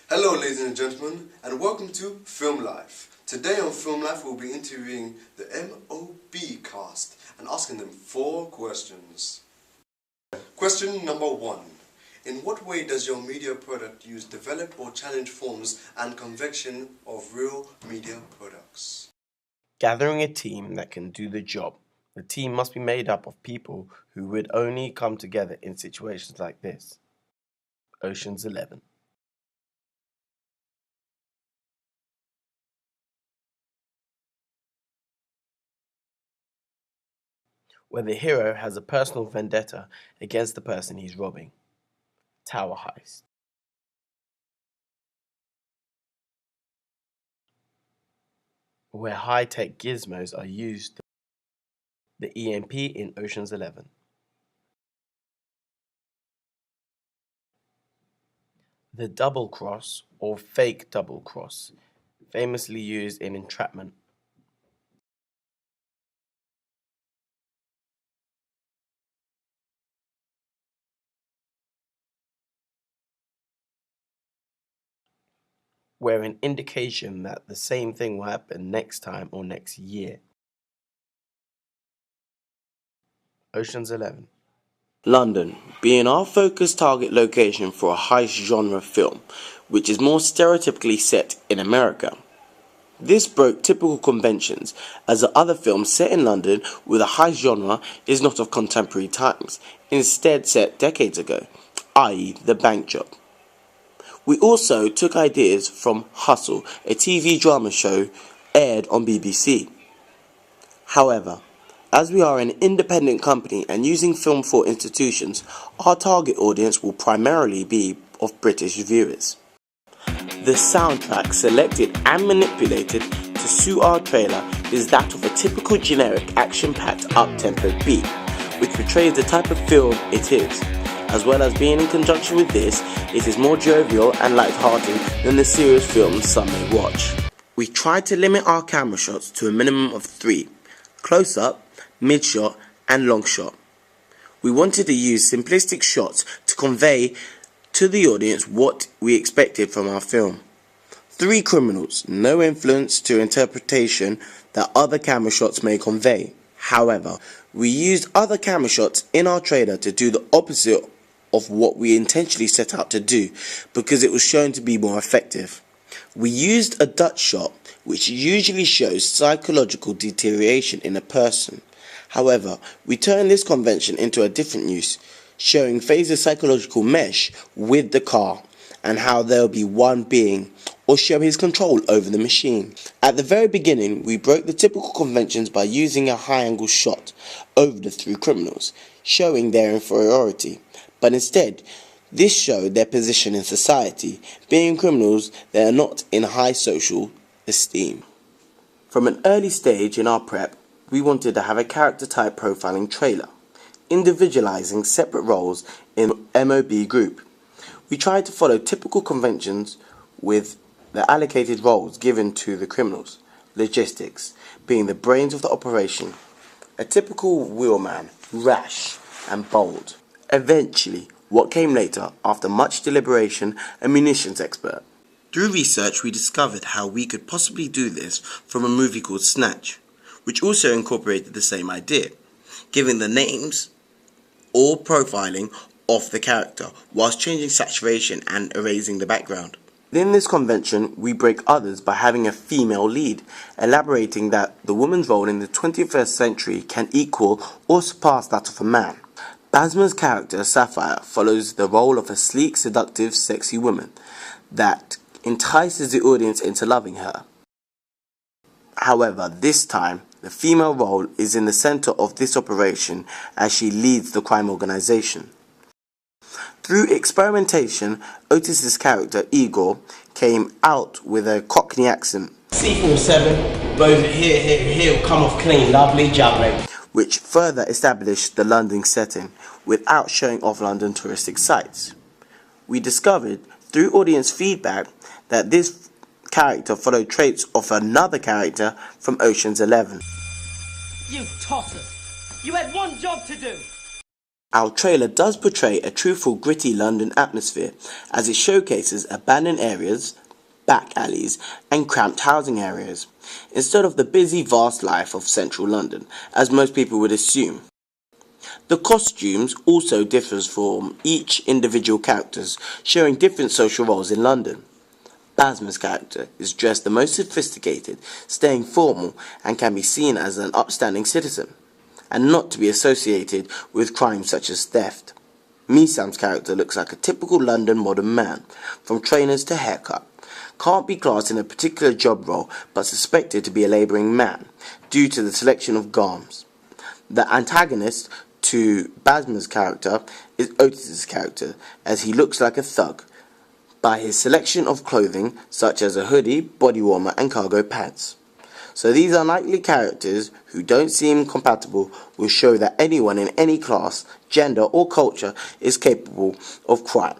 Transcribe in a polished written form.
Hello ladies and gentlemen, and welcome to Film Life. Today on Film Life we'll be interviewing the MOB cast and asking them 4 questions. Question number 1. In what way does your media product use develop or challenge forms and convection of real media products? Gathering a team that can do the job. The team must be made up of people who would only come together in situations like this. Ocean's 11. Where the hero has a personal vendetta against the person he's robbing. Tower heist. Where high-tech gizmos are used. The EMP in Ocean's 11. The double cross or fake double cross, famously used in entrapment. Where an indication that the same thing will happen next time or next year. Ocean's 11. London, being our focus target location for a heist genre film, which is more stereotypically set in America. This broke typical conventions, as the other films set in London with a heist genre is not of contemporary times, instead set decades ago, i.e. The Bank Job. We also took ideas from Hustle, a TV drama show aired on BBC. However, as we are an independent company and using film for institutions, our target audience will primarily be of British viewers. The soundtrack selected and manipulated to suit our trailer is that of a typical generic action-packed up-tempo beat, which portrays the type of film it is. As well as being in conjunction with this, it is more jovial and light-hearted than the serious films some may watch. We tried to limit our camera shots to a minimum of 3, close-up, mid-shot and long-shot. We wanted to use simplistic shots to convey to the audience what we expected from our film. 3 criminals, no influence to interpretation that other camera shots may convey. However, we used other camera shots in our trailer to do the opposite of what we intentionally set out to do because it was shown to be more effective. We used a Dutch shot which usually shows psychological deterioration in a person. However, we turned this convention into a different use, showing Phaser's psychological mesh with the car and how there will be one being or show his control over the machine. At the very beginning, we broke the typical conventions by using a high-angle shot over the 3 criminals, showing their inferiority. But instead, this showed their position in society, being criminals that are not in high social esteem. From an early stage in our prep, we wanted to have a character type profiling trailer, individualizing separate roles in the MOB group. We tried to follow typical conventions with the allocated roles given to the criminals, logistics being the brains of the operation, a typical wheelman, rash and bold. Eventually, what came later, after much deliberation, a munitions expert. Through research, we discovered how we could possibly do this from a movie called Snatch, which also incorporated the same idea, giving the names or profiling of the character whilst changing saturation and erasing the background. Within this convention, we break others by having a female lead, elaborating that the woman's role in the 21st century can equal or surpass that of a man. Basma's character, Sapphire, follows the role of a sleek, seductive, sexy woman that entices the audience into loving her. However, this time, the female role is in the center of this operation as she leads the crime organization. Through experimentation, Otis's character, Igor, came out with a Cockney accent. C47, both he'll come off clean, lovely jubbly. Which further established the London setting without showing off London touristic sites. We discovered, through audience feedback, that this character followed traits of another character from Ocean's 11. You tossers! You had one job to do! Our trailer does portray a truthful, gritty London atmosphere as it showcases abandoned areas, back alleys and cramped housing areas, instead of the busy, vast life of central London, as most people would assume. The costumes also differs from each individual characters, showing different social roles in London. Basma's character is dressed the most sophisticated, staying formal and can be seen as an upstanding citizen, and not to be associated with crimes such as theft. Meesam's character looks like a typical London modern man, from trainers to haircut. Can't be classed in a particular job role, but suspected to be a labouring man, due to the selection of garms. The antagonist to Basma's character is Otis's character, as he looks like a thug, by his selection of clothing such as a hoodie, body warmer and cargo pants. So these unlikely characters who don't seem compatible will show that anyone in any class, gender or culture is capable of crime.